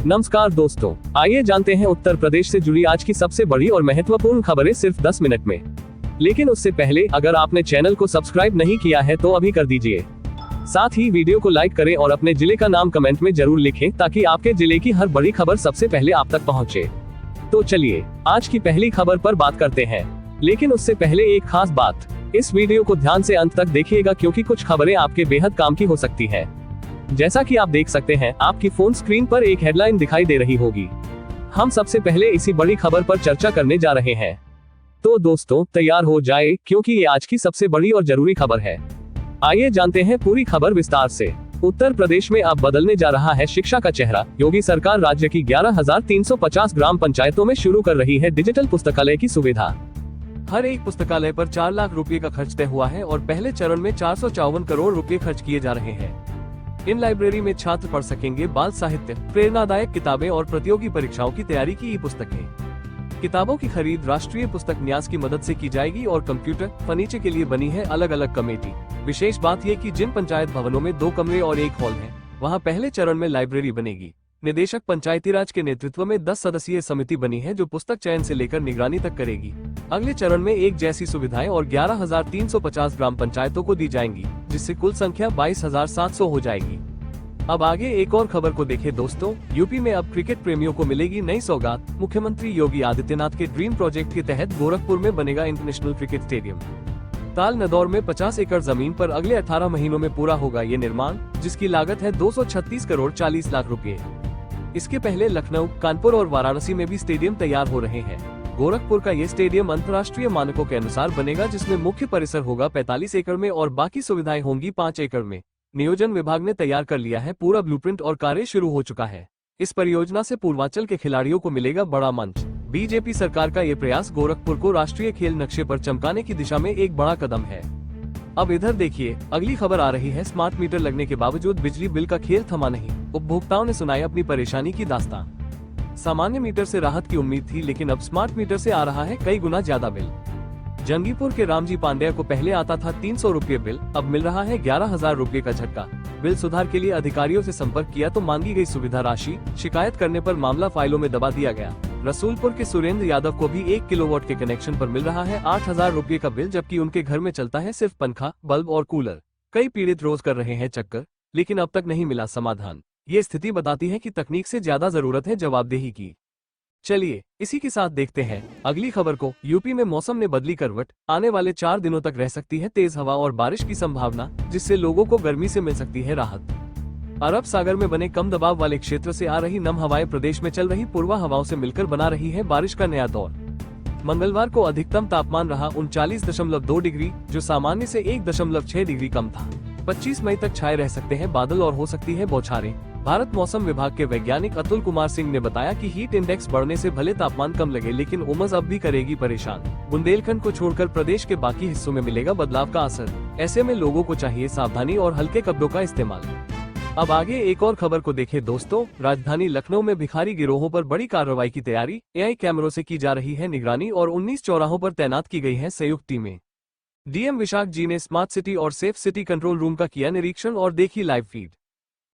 नमस्कार दोस्तों, आइए जानते हैं उत्तर प्रदेश से जुड़ी आज की सबसे बड़ी और महत्वपूर्ण खबरें सिर्फ 10 मिनट में। लेकिन उससे पहले अगर आपने चैनल को सब्सक्राइब नहीं किया है तो अभी कर दीजिए। साथ ही वीडियो को लाइक करें और अपने जिले का नाम कमेंट में जरूर लिखें ताकि आपके जिले की हर बड़ी खबर सबसे पहले आप तक पहुंचे। तो चलिए आज की पहली खबर पर बात करते हैं। लेकिन उससे पहले एक खास बात, इस वीडियो को ध्यान से अंत तक देखिएगा क्योंकि कुछ खबरें आपके बेहद काम की हो सकती है। जैसा कि आप देख सकते हैं, आपकी फोन स्क्रीन पर एक हेडलाइन दिखाई दे रही होगी। हम सबसे पहले इसी बड़ी खबर पर चर्चा करने जा रहे हैं। तो दोस्तों तैयार हो जाए क्योंकि ये आज की सबसे बड़ी और जरूरी खबर है। आइए जानते हैं पूरी खबर विस्तार से। उत्तर प्रदेश में अब बदलने जा रहा है शिक्षा का चेहरा। योगी सरकार राज्य की 11,350 ग्राम पंचायतों में शुरू कर रही है डिजिटल पुस्तकालय की सुविधा। हर एक पुस्तकालय पर 4 लाख रुपए का खर्च तय हुआ है और पहले चरण में 454 करोड़ रुपए खर्च किए जा रहे हैं। इन लाइब्रेरी में छात्र पढ़ सकेंगे बाल साहित्य, प्रेरणादायक किताबें और प्रतियोगी परीक्षाओं की तैयारी की ई-पुस्तकें। किताबों की खरीद राष्ट्रीय पुस्तक न्यास की मदद से की जाएगी और कंप्यूटर, फर्नीचर के लिए बनी है अलग अलग कमेटी। विशेष बात यह कि जिन पंचायत भवनों में 2 कमरे और 1 हॉल है, वहां पहले चरण में लाइब्रेरी बनेगी। निदेशक पंचायती राज के नेतृत्व में 10 सदस्यीय समिति बनी है जो पुस्तक चयन से लेकर निगरानी तक करेगी। अगले चरण में एक जैसी सुविधाएं और 11,350 ग्राम पंचायतों को दी जाएंगी, जिससे कुल संख्या 22,700 हो जाएगी। अब आगे एक और खबर को देखें दोस्तों। यूपी में अब क्रिकेट प्रेमियों को मिलेगी नई सौगात। मुख्यमंत्री योगी आदित्यनाथ के ड्रीम प्रोजेक्ट के तहत गोरखपुर में बनेगा इंटरनेशनल क्रिकेट स्टेडियम। ताल नदौर में 50 एकड़ जमीन पर अगले 18 महीनों में पूरा होगा ये निर्माण, जिसकी लागत है 236 करोड़ 40 लाख रुपए। इसके पहले लखनऊ, कानपुर और वाराणसी में भी स्टेडियम तैयार हो रहे हैं। गोरखपुर का ये स्टेडियम अंतर्राष्ट्रीय मानकों के अनुसार बनेगा, जिसमें मुख्य परिसर होगा 45 एकड़ में और बाकी सुविधाएं होंगी 5 एकड़ में। नियोजन विभाग ने तैयार कर लिया है पूरा ब्लूप्रिंट और कार्य शुरू हो चुका है। इस परियोजना से पूर्वांचल के खिलाड़ियों को मिलेगा बड़ा मंच। बीजेपी सरकार का ये प्रयास गोरखपुर को राष्ट्रीय खेल नक्शे पर चमकाने की दिशा में एक बड़ा कदम है। अब इधर देखिए, अगली खबर आ रही है। स्मार्ट मीटर लगने के बावजूद बिजली बिल का खेल थमा नहीं। उपभोक्ताओं ने सुनाई अपनी परेशानी की दास्तान। सामान्य मीटर से राहत की उम्मीद थी, लेकिन अब स्मार्ट मीटर से आ रहा है कई गुना ज्यादा बिल। जंगीपुर के रामजी पांड्या को पहले आता था 300 रुपये बिल, अब मिल रहा है 11,000 रुपये का झटका। बिल सुधार के लिए अधिकारियों से संपर्क किया तो मांगी गई सुविधा राशि। शिकायत करने पर मामला फाइलों में दबा दिया गया। रसूलपुर के सुरेंद्र यादव को भी 1 किलोवाट के कनेक्शन पर मिल रहा है 8,000 रुपये का बिल, जबकि उनके घर में चलता है सिर्फ पंखा, बल्ब और कूलर। कई पीड़ित रोज कर रहे हैं चक्कर, लेकिन अब तक नहीं मिला समाधान। ये स्थिति बताती है कि तकनीक से ज्यादा जरूरत है जवाबदेही की। चलिए इसी के साथ देखते हैं अगली खबर को। यूपी में मौसम ने बदली करवट। आने वाले 4 दिनों तक रह सकती है तेज हवा और बारिश की संभावना, जिससे लोगों को गर्मी से मिल सकती है राहत। अरब सागर में बने कम दबाव वाले क्षेत्र से आ रही नम हवाएं प्रदेश में चल रही पूर्वा हवाओं से मिलकर बना रही है बारिश का नया दौर। मंगलवार को अधिकतम तापमान रहा 39.2 डिग्री, जो सामान्य से 1.6 डिग्री कम था। 25 मई तक छाए रह सकते हैं बादल और हो सकती है बौछारें। भारत मौसम विभाग के वैज्ञानिक अतुल कुमार सिंह ने बताया कि हीट इंडेक्स बढ़ने से भले तापमान कम लगे, लेकिन उमस अब भी करेगी परेशान। बुंदेलखंड को छोड़कर प्रदेश के बाकी हिस्सों में मिलेगा बदलाव का असर। ऐसे में लोगों को चाहिए सावधानी और हल्के कपड़ों का इस्तेमाल। अब आगे एक और खबर को देखें दोस्तों। राजधानी लखनऊ में भिखारी गिरोहों पर बड़ी कार्रवाई की तैयारी। एआई कैमरों से की जा रही है निगरानी और 19 चौराहों पर तैनात की गई है संयुक्त टीमें। डीएम विशाख जी ने स्मार्ट सिटी और सेफ सिटी कंट्रोल रूम का किया निरीक्षण और देखी लाइव फीड।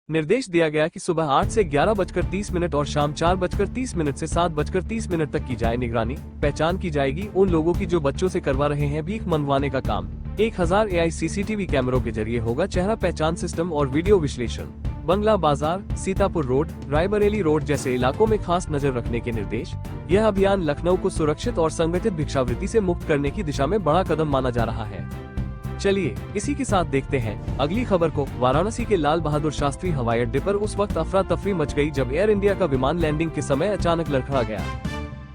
निर्देश दिया गया कि सुबह 8 से 11:30 और शाम 4:30 से 7:30 तक की जाए निगरानी। पहचान की जाएगी उन लोगों की जो बच्चों से करवा रहे हैं भीख मंगवाने का काम। 1000 एआई सीसीटीवी कैमरों के जरिए होगा चेहरा पहचान सिस्टम और वीडियो विश्लेषण। बंगला बाजार, सीतापुर रोड, रायबरेली रोड जैसे इलाकों में खास नजर रखने के निर्देश। यह अभियान लखनऊ को सुरक्षित और संगठित भिक्षावृत्ति से मुक्त करने की दिशा में बड़ा कदम माना जा रहा है। चलिए इसी के साथ देखते हैं अगली खबर को। वाराणसी के लाल बहादुर शास्त्री हवाई अड्डे पर उस वक्त अफरा तफरी मच गई जब एयर इंडिया का विमान लैंडिंग के समय अचानक लड़खड़ा गया।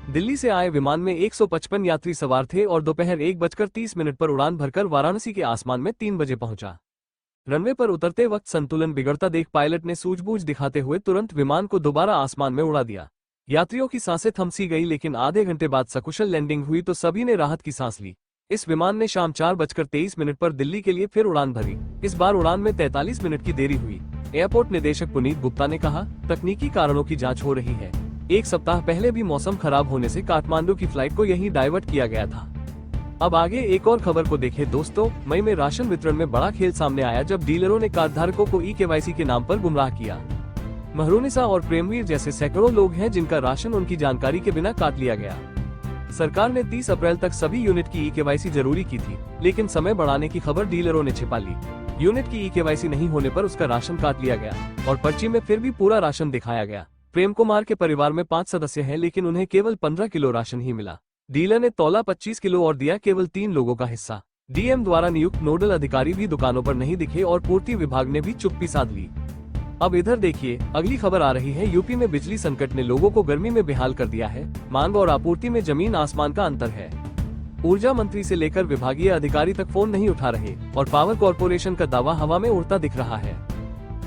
दिल्ली से आए विमान में 155 यात्री सवार थे और दोपहर 1:30 पर उड़ान भरकर वाराणसी के आसमान में 3 बजे पहुंचा। रनवे पर उतरते वक्त संतुलन बिगड़ता देख पायलट ने सूझबूझ दिखाते हुए तुरंत विमान को दोबारा आसमान में उड़ा दिया। यात्रियों की सांसें थमसी गई, लेकिन आधे घंटे बाद सकुशल लैंडिंग हुई तो सभी ने राहत की सांस ली। इस विमान ने शाम 4:23 पर दिल्ली के लिए फिर उड़ान भरी। इस बार उड़ान में 43 मिनट की देरी हुई। एयरपोर्ट निदेशक पुनीत गुप्ता ने कहा, तकनीकी कारणों की जांच हो रही है। 1 सप्ताह पहले भी मौसम खराब होने से काठमांडू की फ्लाइट को यहीं डाइवर्ट किया गया था। अब आगे एक और खबर को देखें दोस्तों। मई में राशन वितरण में बड़ा खेल सामने आया जब डीलरों ने कार्ड धारकों को ई-केवाईसी के नाम पर गुमराह किया। महरूनिसा और प्रेमवीर जैसे सैकड़ों लोग हैं जिनका राशन उनकी जानकारी के बिना काट लिया गया। सरकार ने 30 अप्रैल तक सभी यूनिट की ई-केवाईसी जरूरी की थी, लेकिन समय बढ़ाने की खबर डीलरों ने छिपा ली। यूनिट की ई-केवाईसी नहीं होने पर उसका राशन काट लिया गया और पर्ची में फिर भी पूरा राशन दिखाया गया। प्रेम कुमार के परिवार में 5 सदस्य हैं, लेकिन उन्हें केवल 15 किलो राशन ही मिला। डीलर ने तौला 25 किलो और दिया केवल 3 लोगों का हिस्सा। डीएम द्वारा नियुक्त नोडल अधिकारी भी दुकानों पर नहीं दिखे और पूर्ति विभाग ने भी चुप्पी साध ली। अब इधर देखिए, अगली खबर आ रही है। यूपी में बिजली संकट ने लोगों को गर्मी में बेहाल कर दिया है। मांग और आपूर्ति में जमीन आसमान का अंतर है। ऊर्जा मंत्री से लेकर विभागीय अधिकारी तक फोन नहीं उठा रहे और पावर कॉर्पोरेशन का दावा हवा में उड़ता दिख रहा है।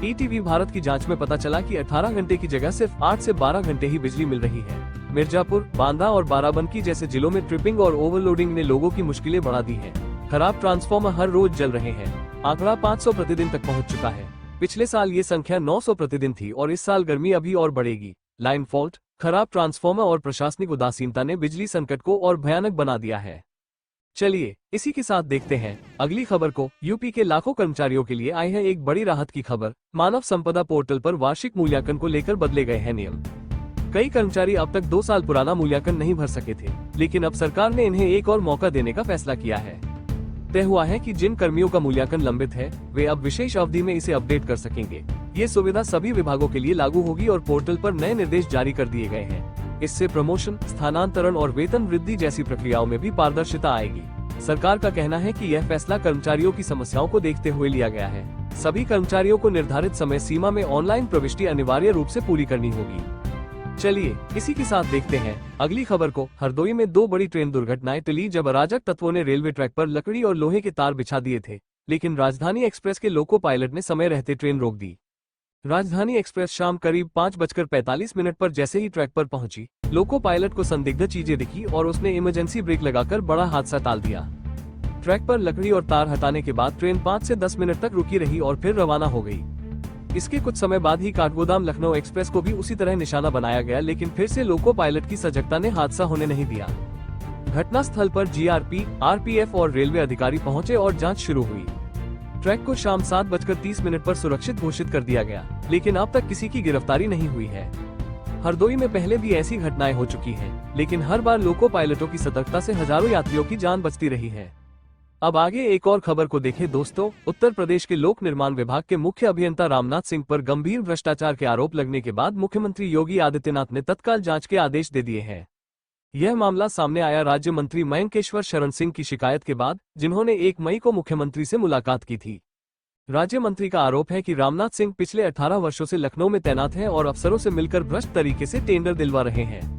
ईटीवी भारत की जांच में पता चला कि 18 घंटे की जगह सिर्फ 8 से 12 घंटे ही बिजली मिल रही है। मिर्जापुर, बांदा और बाराबंकी जैसे जिलों में ट्रिपिंग और ओवरलोडिंग ने लोगों की मुश्किलें बढ़ा दी है। खराब ट्रांसफार्मर हर रोज जल रहे हैं। आंकड़ा 500 प्रतिदिन तक पहुंच चुका है। पिछले साल ये संख्या 900 प्रतिदिन थी और इस साल गर्मी अभी और बढ़ेगी। लाइन फॉल्ट, खराब ट्रांसफार्मर और प्रशासनिक उदासीनता ने बिजली संकट को और भयानक बना दिया है। चलिए इसी के साथ देखते हैं अगली खबर को। यूपी के लाखों कर्मचारियों के लिए आई है एक बड़ी राहत की खबर। मानव संपदा पोर्टल पर वार्षिक मूल्यांकन को लेकर बदले गए हैं नियम। कई कर्मचारी अब तक 2 साल पुराना मूल्यांकन नहीं भर सके थे, लेकिन अब सरकार ने इन्हें एक और मौका देने का फैसला किया है। तय हुआ है कि जिन कर्मियों का मूल्यांकन लंबित है वे अब विशेष अवधि में इसे अपडेट कर सकेंगे। ये सुविधा सभी विभागों के लिए लागू होगी और पोर्टल पर नए निर्देश जारी कर दिए गए हैं। इससे प्रमोशन, स्थानांतरण और वेतन वृद्धि जैसी प्रक्रियाओं में भी पारदर्शिता आएगी। सरकार का कहना है कि यह फैसला कर्मचारियों की समस्याओं को देखते हुए लिया गया है। सभी कर्मचारियों को निर्धारित समय सीमा में ऑनलाइन प्रविष्टि अनिवार्य रूप से पूरी करनी होगी। चलिए इसी के साथ देखते हैं अगली खबर को। हरदोई में 2 बड़ी ट्रेन दुर्घटनाएं टली जब अराजक तत्वों ने रेलवे ट्रैक पर लकड़ी और लोहे के तार बिछा दिए थे, लेकिन राजधानी एक्सप्रेस के लोको पायलट ने समय रहते ट्रेन रोक दी। राजधानी एक्सप्रेस शाम करीब 5:45 पर जैसे ही ट्रैक पर पहुंची, लोको पायलट को संदिग्ध चीजें दिखी और उसने इमरजेंसी ब्रेक लगाकर बड़ा हादसा टाल दिया। ट्रैक पर लकड़ी और तार हटाने के बाद ट्रेन 5 से 10 मिनट तक रुकी रही और फिर रवाना हो गई। इसके कुछ समय बाद ही काठगोदाम लखनऊ एक्सप्रेस को भी उसी तरह निशाना बनाया गया, लेकिन फिर से लोको पायलट की सजगता ने हादसा होने नहीं दिया। घटना स्थल पर जीआरपी, आरपीएफ और रेलवे अधिकारी पहुंचे और जांच शुरू हुई। ट्रैक को शाम 7:30 पर सुरक्षित घोषित कर दिया गया, लेकिन अब तक किसी की गिरफ्तारी नहीं हुई है। हरदोई में पहले भी ऐसी घटनाएं हो चुकी हैं, लेकिन हर बार लोको पायलटों की सतर्कता से हजारों यात्रियों की जान बचती रही है। अब आगे एक और खबर को देखें दोस्तों। उत्तर प्रदेश के लोक निर्माण विभाग के मुख्य अभियंता रामनाथ सिंह पर गंभीर भ्रष्टाचार के आरोप लगने के बाद मुख्यमंत्री योगी आदित्यनाथ ने तत्काल जांच के आदेश दे दिए हैं। यह मामला सामने आया राज्य मंत्री मयंकेश्वर शरण सिंह की शिकायत के बाद, जिन्होंने 1 मई को मुख्यमंत्री से मुलाकात की थी। राज्य मंत्री का आरोप है कि रामनाथ सिंह पिछले 18 वर्षों से लखनऊ में तैनात हैं और अफसरों से मिलकर भ्रष्ट तरीके से टेंडर दिलवा रहे हैं।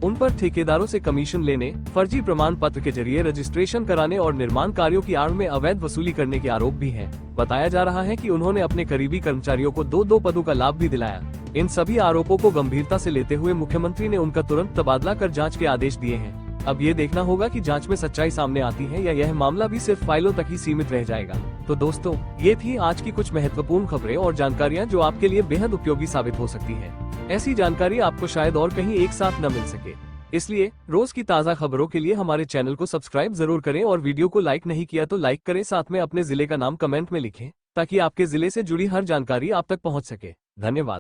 उन पर ठेकेदारों से कमीशन लेने, फर्जी प्रमाण पत्र के जरिए रजिस्ट्रेशन कराने और निर्माण कार्यों की आड़ में अवैध वसूली करने के आरोप भी हैं। बताया जा रहा है कि उन्होंने अपने करीबी कर्मचारियों को 2 पदों का लाभ भी दिलाया। इन सभी आरोपों को गंभीरता से लेते हुए मुख्यमंत्री ने उनका तुरंत तबादला कर जांच के आदेश दिए हैं। अब ये देखना होगा कि जांच में सच्चाई सामने आती है या यह मामला भी सिर्फ फाइलों तक ही सीमित रह जाएगा। तो दोस्तों, ये थी आज की कुछ महत्वपूर्ण खबरें और जानकारियां जो आपके लिए बेहद उपयोगी साबित हो सकती है। ऐसी जानकारी आपको शायद और कहीं एक साथ न मिल सके, इसलिए रोज की ताज़ा खबरों के लिए हमारे चैनल को सब्सक्राइब जरूर करें और वीडियो को लाइक नहीं किया तो लाइक करें। साथ में अपने जिले का नाम कमेंट में लिखें ताकि आपके जिले से जुड़ी हर जानकारी आप तक पहुंच सके। धन्यवाद।